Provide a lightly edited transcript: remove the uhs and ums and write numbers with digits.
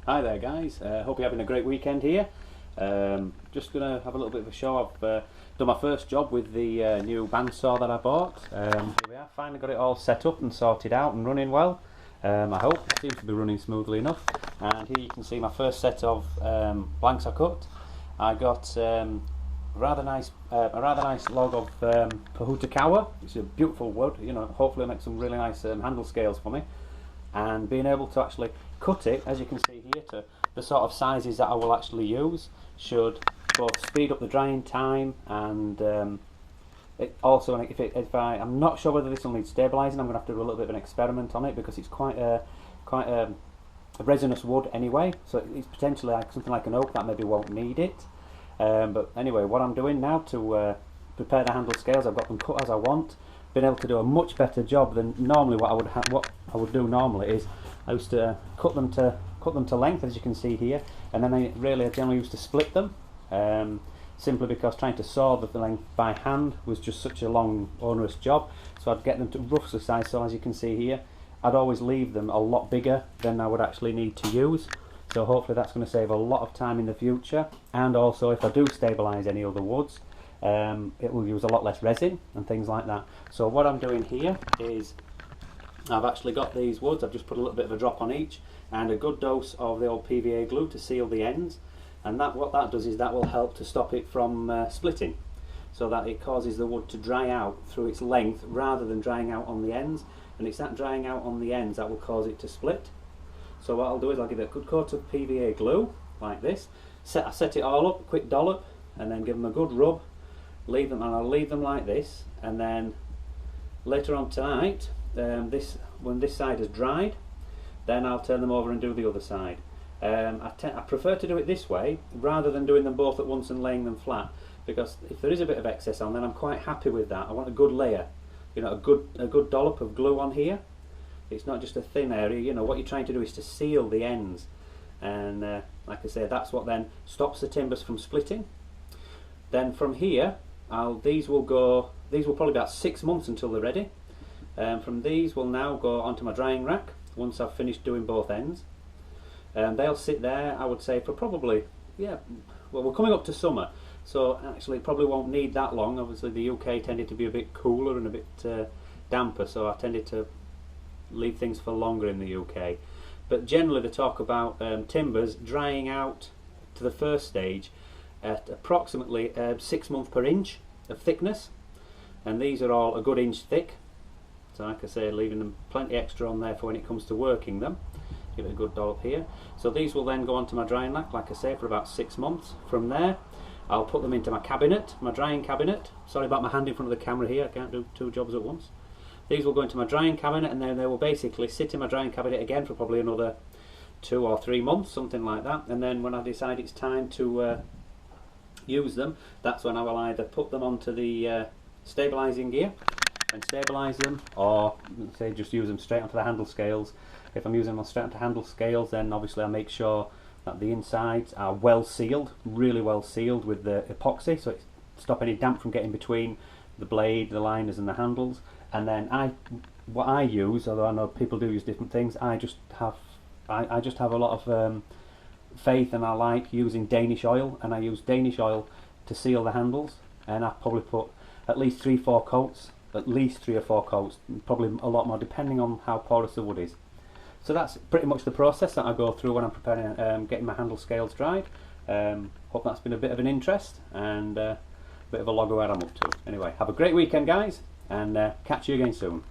Hi there guys, hope you're having a great weekend here. Just going to have a little bit of a show. I've done my first job with the new bandsaw that I bought. Here we are, finally got it all set up and sorted out and running well. I hope it seems to be running smoothly enough. And here you can see my first set of blanks I cut. I got a rather nice log of Pahutakawa. It's a beautiful wood, you know, hopefully it'll make some really nice handle scales for me. And being able to actually cut it, as you can see here, to the sort of sizes that I will actually use should both speed up the drying time and it also, I'm not sure whether this will need stabilising. I'm going to have to do a little bit of an experiment on it because it's quite a resinous wood anyway, so it's potentially like something like an oak that maybe won't need it. But anyway, what I'm doing now to prepare the handle scales, I've got them cut as I want. Been able to do a much better job than normally. What I would do normally is I used to cut them to length, as you can see here, and then I generally used to split them, simply because trying to saw the length by hand was just such a long, onerous job. So I'd get them to rough size. So as you can see here, I'd always leave them a lot bigger than I would actually need to use. So hopefully that's going to save a lot of time in the future. And also, if I do stabilise any other woods, it will use a lot less resin and things like that. So what I'm doing here is I've actually got these woods. I've just put a little bit of a drop on each and a good dose of the old PVA glue to seal the ends, and what that does is that will help to stop it from splitting, so that it causes the wood to dry out through its length rather than drying out on the ends, and it's that drying out on the ends that will cause it to split. So what I'll do is I'll give it a good coat of PVA glue like this. I set it all up, a quick dollop, and then give them a good rub. I'll leave them like this, and then later on tonight, when this side has dried, then I'll turn them over and do the other side. I prefer to do it this way rather than doing them both at once and laying them flat, because if there is a bit of excess on, then I'm quite happy with that. I want a good layer, you know, a good dollop of glue on here. It's not just a thin area. You know, what you're trying to do is to seal the ends, and like I say, that's what then stops the timbers from splitting. Then from here, these will probably be about 6 months until they're ready. From these will now go onto my drying rack once I've finished doing both ends. They'll sit there, I would say, for probably, well, we're coming up to summer, so actually it probably won't need that long. Obviously the UK tended to be a bit cooler and a bit damper, so I tended to leave things for longer in the UK. But generally they talk about timbers drying out to the first stage at approximately 6 months per inch of thickness, and these are all a good inch thick. So like I say, leaving them plenty extra on there for when it comes to working them. Give it a good dollop here. So these will then go onto my drying rack, like I say, for about 6 months. From there, I'll put them into my cabinet, my drying cabinet. Sorry about my hand in front of the camera here, I can't do two jobs at once. These will go into my drying cabinet, and then they will basically sit in my drying cabinet again for probably another 2 or 3 months, something like that. And then when I decide it's time to use them, that's when I will either put them onto the stabilising gear and stabilise them, or say just use them straight onto the handle scales. If I'm using them straight onto handle scales, then obviously I make sure that the insides are well sealed, really well sealed with the epoxy, so it stop any damp from getting between the blade, the liners and the handles. And then what I use, although I know people do use different things, I just have a lot of faith, and I like using Danish oil, and I use Danish oil to seal the handles, and I probably put at least 3 or 4 coats, probably a lot more depending on how porous the wood is. So that's pretty much the process that I go through when I'm preparing, getting my handle scales dried. Hope that's been a bit of an interest and a bit of a log of where I'm up to. Anyway, have a great weekend guys, and catch you again soon.